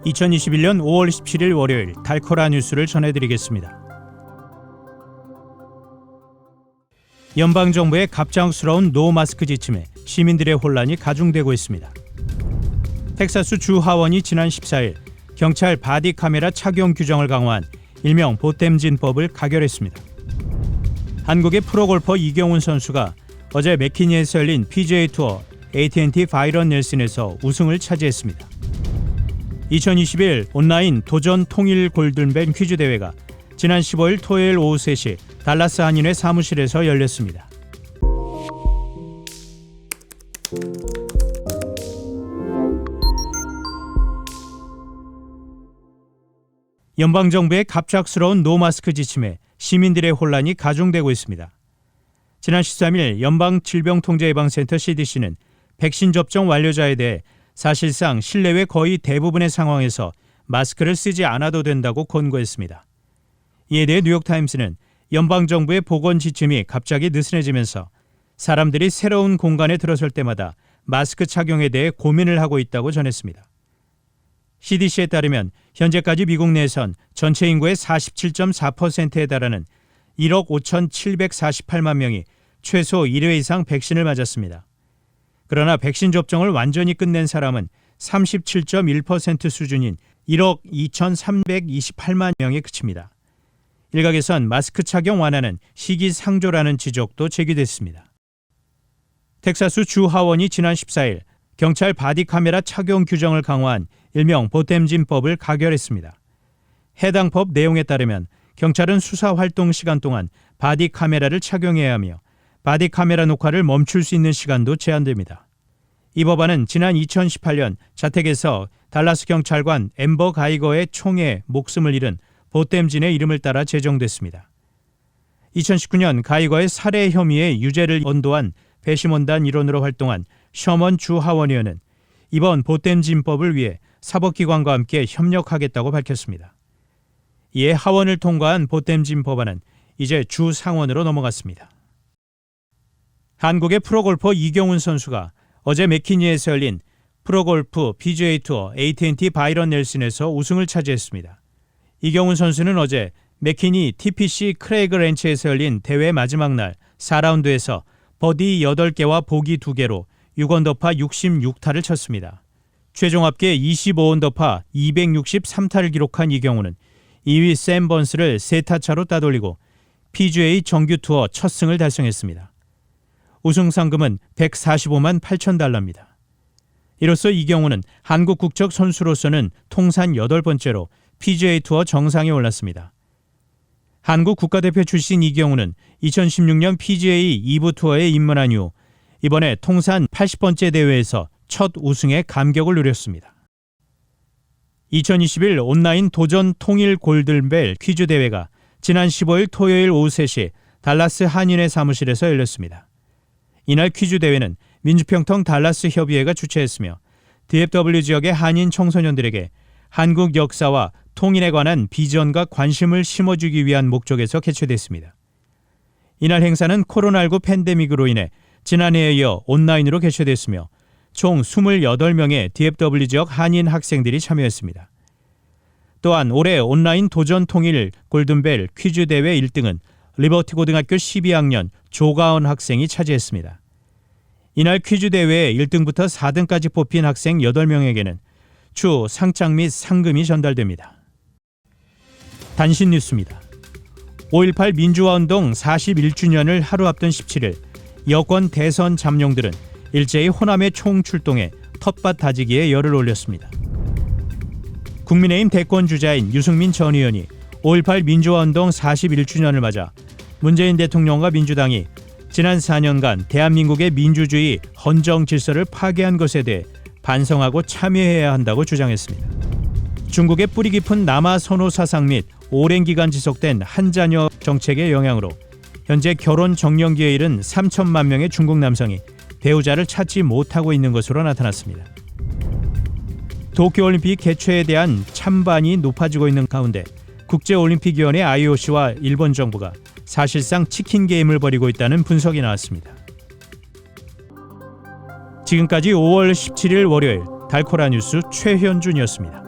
2021년 5월 17일 월요일 달코라 뉴스를 전해드리겠습니다. 연방정부의 갑작스러운 노마스크 지침에 시민들의 혼란이 가중되고 있습니다. 텍사스 주 하원이 지난 14일 경찰 바디 카메라 착용 규정을 강화한 일명 보탬진법을 가결했습니다. 한국의 프로골퍼 이경훈 선수가 어제 맥키니에서 열린 PGA 투어 AT&T 바이런 넬슨에서 우승을 차지했습니다. 2021 온라인 도전 통일 골든벨 퀴즈 대회가 지난 15일 토요일 오후 3시 달라스 한인회 사무실에서 열렸습니다. 연방정부의 갑작스러운 노마스크 지침에 시민들의 혼란이 가중되고 있습니다. 지난 13일 연방질병통제예방센터 CDC는 백신 접종 완료자에 대해 사실상 실내외 거의 대부분의 상황에서 마스크를 쓰지 않아도 된다고 권고했습니다. 이에 대해 뉴욕타임스는 연방정부의 보건 지침이 갑자기 느슨해지면서 사람들이 새로운 공간에 들어설 때마다 마스크 착용에 대해 고민을 하고 있다고 전했습니다. CDC에 따르면 현재까지 미국 내에선 전체 인구의 47.4%에 달하는 1억 5,748만 명이 최소 1회 이상 백신을 맞았습니다. 그러나 백신 접종을 완전히 끝낸 사람은 37.1% 수준인 1억 2,328만 명에 그칩니다. 일각에선 마스크 착용 완화는 시기상조라는 지적도 제기됐습니다. 텍사스 주 하원이 지난 14일 경찰 바디 카메라 착용 규정을 강화한 일명 보탬진법을 가결했습니다. 해당 법 내용에 따르면 경찰은 수사 활동 시간 동안 바디 카메라를 착용해야 하며 바디 카메라 녹화를 멈출 수 있는 시간도 제한됩니다. 이 법안은 지난 2018년 자택에서 달라스 경찰관 앰버 가이거의 총에 목숨을 잃은 보탬진의 이름을 따라 제정됐습니다. 2019년 가이거의 살해 혐의의 유죄를 언도한 배심원단 일원으로 활동한 셔먼 주 하원의원은 이번 보탬진법을 위해 사법기관과 함께 협력하겠다고 밝혔습니다. 이에 하원을 통과한 보탬진 법안은 이제 주 상원으로 넘어갔습니다. 한국의 프로골퍼 이경훈 선수가 어제 맥키니에서 열린 프로골프 PGA 투어 AT&T 바이런 넬슨에서 우승을 차지했습니다. 이경훈 선수는 어제 맥키니 TPC 크레이그 렌치에서 열린 대회 마지막 날 4라운드에서 버디 8개와 보기 2개로 6언더파 66타를 쳤습니다. 최종 합계 25언더파 263타를 기록한 이경훈은 2위 샘 번스를 3타 차로 따돌리고 PGA 정규 투어 첫 승을 달성했습니다. 우승 상금은 145만 8천 달러입니다. 이로써 이경훈은 한국 국적 선수로서는 통산 8번째로 PGA 투어 정상에 올랐습니다. 한국 국가대표 출신 이경훈은 2016년 PGA 2부 투어에 입문한 이후 이번에 통산 80번째 대회에서 첫 우승에 감격을 누렸습니다. 2021 온라인 도전 통일 골든벨 퀴즈 대회가 지난 15일 토요일 오후 3시 달라스 한인회 사무실에서 열렸습니다. 이날 퀴즈 대회는 민주평통 달라스 협의회가 주최했으며 DFW 지역의 한인 청소년들에게 한국 역사와 통일에 관한 비전과 관심을 심어주기 위한 목적에서 개최됐습니다. 이날 행사는 코로나19 팬데믹으로 인해 지난해에 이어 온라인으로 개최됐으며 총 28명의 DFW 지역 한인 학생들이 참여했습니다. 또한 올해 온라인 도전 통일 골든벨 퀴즈 대회 1등은 리버티 고등학교 12학년 조가은 학생이 차지했습니다. 이날 퀴즈 대회에 1등부터 4등까지 뽑힌 학생 8명에게는 추후 상장 및 상금이 전달됩니다. 단신 뉴스입니다. 5.18 민주화운동 41주년을 하루 앞둔 17일 여권 대선 잠룡들은 일제히 호남에 총출동해 텃밭 다지기에 열을 올렸습니다. 국민의힘 대권주자인 유승민 전 의원이 5.18 민주화운동 41주년을 맞아 문재인 대통령과 민주당이 지난 4년간 대한민국의 민주주의 헌정 질서를 파괴한 것에 대해 반성하고 참여해야 한다고 주장했습니다. 중국의 뿌리 깊은 남아 선호 사상 및 오랜 기간 지속된 한자녀 정책의 영향으로 현재 결혼 정년기에 이른 3천만 명의 중국 남성이 배우자를 찾지 못하고 있는 것으로 나타났습니다. 도쿄올림픽 개최에 대한 찬반이 높아지고 있는 가운데 국제올림픽위원회 IOC와 일본 정부가 사실상 치킨 게임을 벌이고 있다는 분석이 나왔습니다. 지금까지 5월 17일 월요일 달코라 뉴스 최현준이었습니다.